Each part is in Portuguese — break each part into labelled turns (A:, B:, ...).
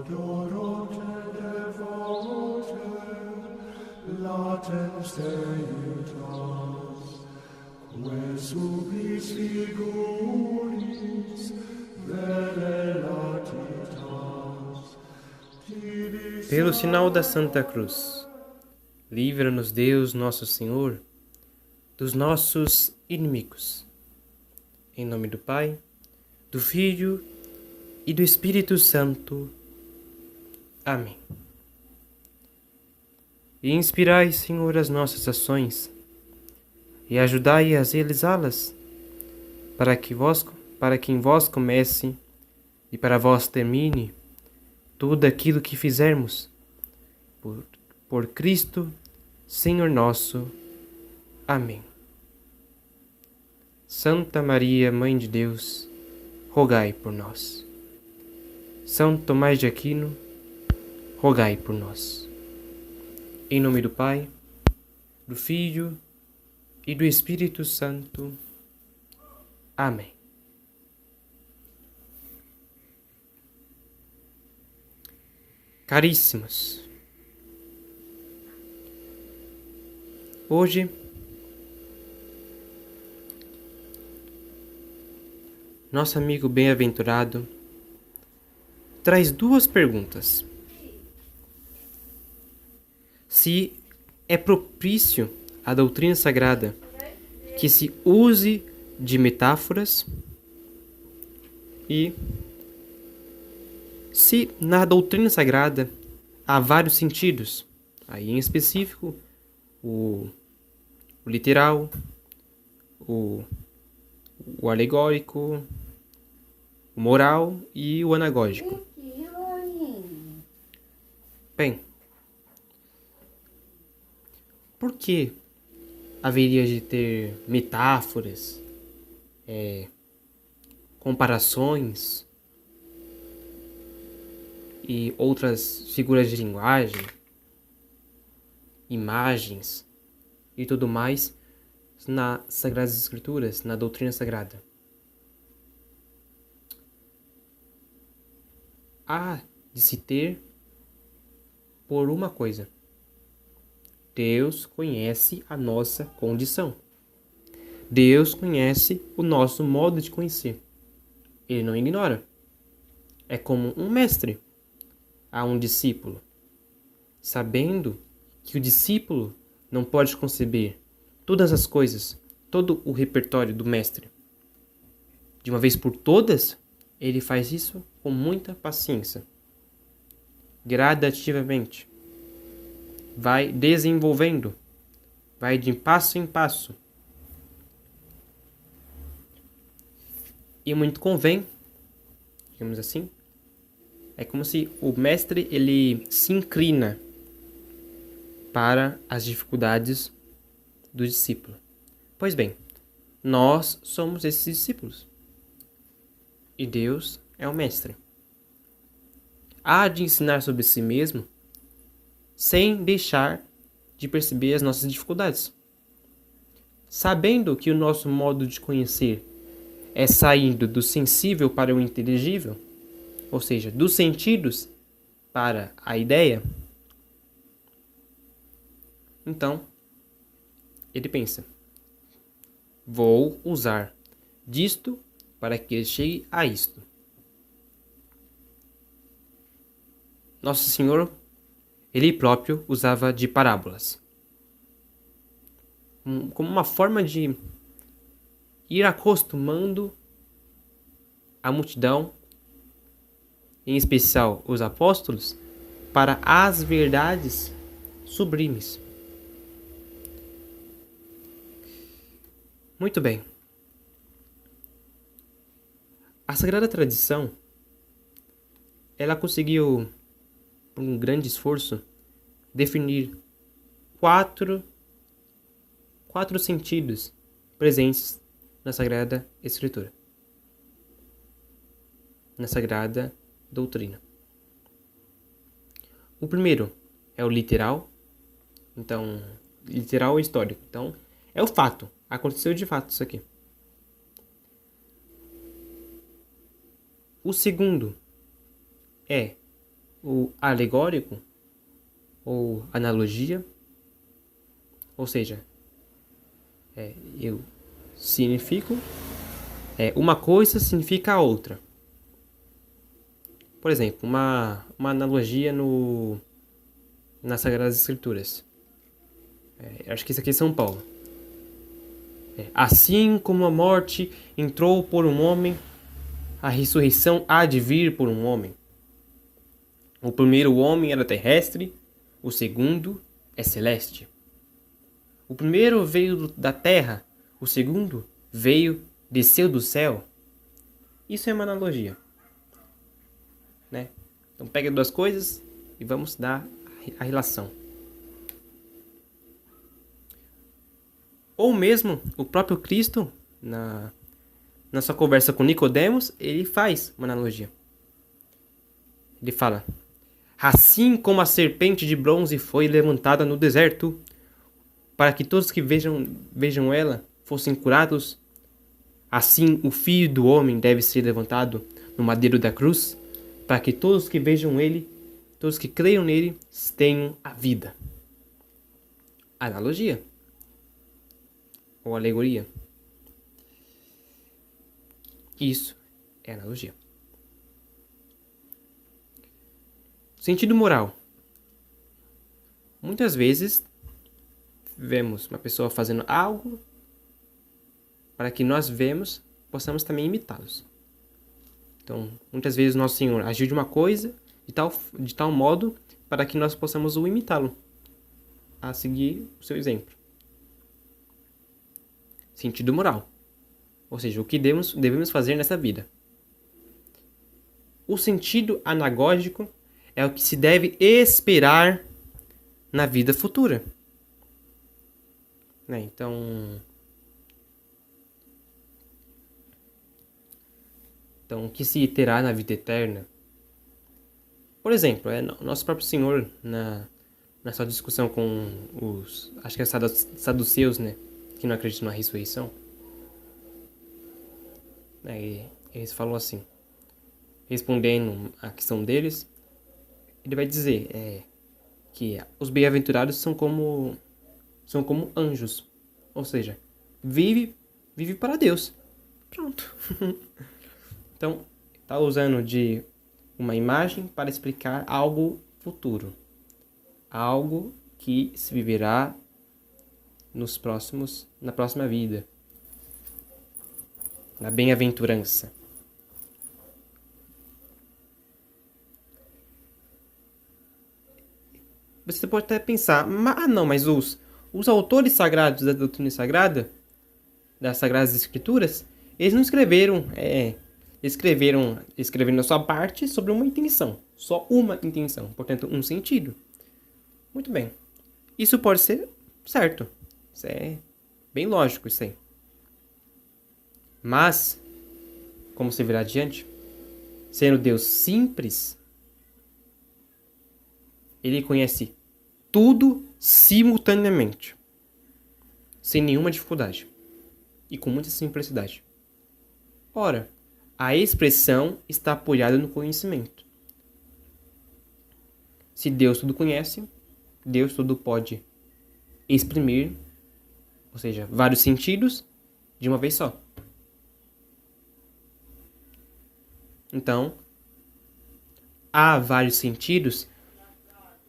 A: adoro te devote, latens deitas, que subis figuris, vere latitas,
B: Pelo sinal da Santa Cruz, livra-nos Deus Nosso Senhor dos nossos inimigos. Em nome do Pai, do Filho e do Espírito Santo. Amém. E inspirai, Senhor, as nossas ações, e ajudai a realizá-las, para que em vós comece e para vós termine tudo aquilo que fizermos. Por Cristo, Senhor nosso. Amém. Santa Maria, Mãe de Deus, rogai por nós. São Tomás de Aquino, rogai por nós. Em nome do Pai, do Filho e do Espírito Santo. Amém. Caríssimos, hoje nosso amigo bem-aventurado traz duas perguntas. Se é propício à doutrina sagrada que se use de metáforas e se na doutrina sagrada há vários sentidos, aí em específico o literal, o alegórico, o moral e o anagógico. Bem, por que haveria de ter metáforas, comparações e outras figuras de linguagem, imagens e tudo mais nas Sagradas Escrituras, na doutrina sagrada? Há de se ter por uma coisa: Deus conhece a nossa condição. Deus conhece o nosso modo de conhecer. Ele não ignora. É como um mestre a um discípulo, sabendo que o discípulo não pode conceber todas as coisas, todo o repertório do mestre de uma vez por todas. Ele faz isso com muita paciência, gradativamente. Vai desenvolvendo, vai de passo em passo. E muito convém, digamos assim, é como se o mestre ele se inclina para as dificuldades do discípulo. Pois bem, nós somos esses discípulos. E Deus é o mestre. Há de ensinar sobre si mesmo sem deixar de perceber as nossas dificuldades. Sabendo que o nosso modo de conhecer é saindo do sensível para o inteligível, ou seja, dos sentidos para a ideia, então ele pensa: vou usar disto para que ele chegue a isto. Nosso Senhor, ele próprio usava de parábolas, como uma forma de ir acostumando a multidão, em especial os apóstolos, para as verdades sublimes. Muito bem. A Sagrada Tradição, ela conseguiu, por um grande esforço, definir quatro sentidos presentes na Sagrada Escritura, na Sagrada Doutrina. O primeiro é o literal. Então, literal e histórico. Então, é o fato. Aconteceu de fato isso aqui. O segundo é o alegórico ou analogia, ou seja, eu significo, uma coisa significa a outra. Por exemplo, uma analogia nas Sagradas Escrituras. Acho que isso aqui é São Paulo. Assim como a morte entrou por um homem, a ressurreição há de vir por um homem. O primeiro homem era terrestre, o segundo é celeste. O primeiro veio da terra, o segundo desceu do céu. Isso é uma analogia, né? Então pega duas coisas e vamos dar a relação. Ou mesmo o próprio Cristo, na sua conversa com Nicodemos, ele faz uma analogia. Ele fala: assim como a serpente de bronze foi levantada no deserto, para que todos que vejam ela fossem curados, assim o Filho do Homem deve ser levantado no madeiro da cruz, para que todos que vejam ele, todos que creiam nele, tenham a vida. Analogia. Ou alegoria. Isso é analogia. Sentido moral. Muitas vezes vemos uma pessoa fazendo algo para que nós possamos também imitá-los. Então, muitas vezes Nosso Senhor agiu de uma coisa de tal modo para que nós possamos o imitá-lo, a seguir o seu exemplo. Sentido moral. Ou seja, o que devemos fazer nessa vida. O sentido anagógico é o que se deve esperar na vida futura. Né? Então, o que se terá na vida eterna? Por exemplo, nosso próprio Senhor, na sua discussão com acho que é saduceus, né? Que não acreditam na ressurreição. Eles falam assim, respondendo à questão deles, ele vai dizer que os bem-aventurados são como anjos. Ou seja, vive para Deus. Pronto. Então, está usando de uma imagem para explicar algo futuro. Algo que se viverá na próxima vida. Na bem-aventurança. Você pode até pensar, mas os autores sagrados da doutrina sagrada, das Sagradas Escrituras, eles não escreveram, escreveram a sua parte sobre uma intenção, só uma intenção, portanto, um sentido. Muito bem. Isso pode ser certo. Isso é bem lógico, isso aí. Mas, como se verá adiante, sendo Deus simples, ele conhece tudo simultaneamente, sem nenhuma dificuldade e com muita simplicidade. Ora, a expressão está apoiada no conhecimento. Se Deus tudo conhece, Deus tudo pode exprimir, ou seja, vários sentidos de uma vez só. Então, há vários sentidos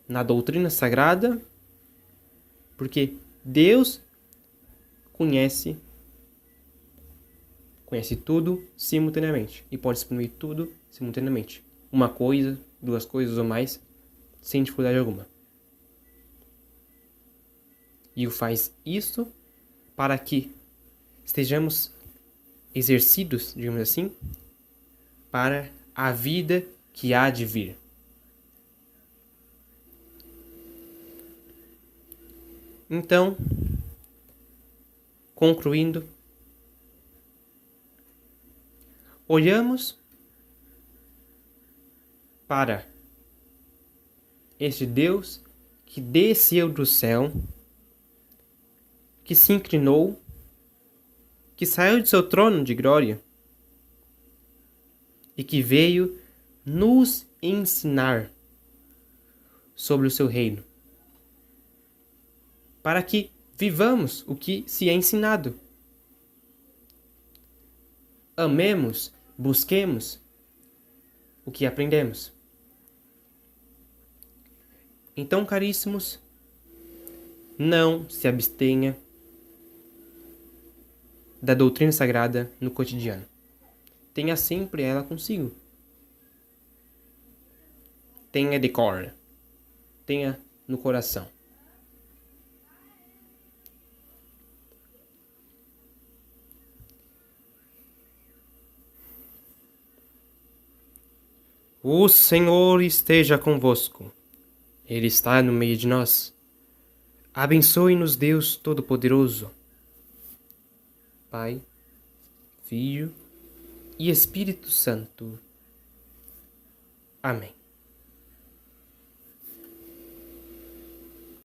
B: na doutrina sagrada, porque Deus conhece tudo simultaneamente e pode exprimir tudo simultaneamente. Uma coisa, duas coisas ou mais, sem dificuldade alguma. E o faz isso para que estejamos exercidos, digamos assim, para a vida que há de vir. Então, concluindo, olhamos para este Deus que desceu do céu, que se inclinou, que saiu de seu trono de glória e que veio nos ensinar sobre o seu reino, para que vivamos o que se é ensinado. Amemos, busquemos o que aprendemos. Então, caríssimos, não se abstenha da doutrina sagrada no cotidiano. Tenha sempre ela consigo. Tenha de cor. Tenha no coração. O Senhor esteja convosco. Ele está no meio de nós. Abençoe-nos, Deus Todo-Poderoso, Pai, Filho e Espírito Santo. Amém.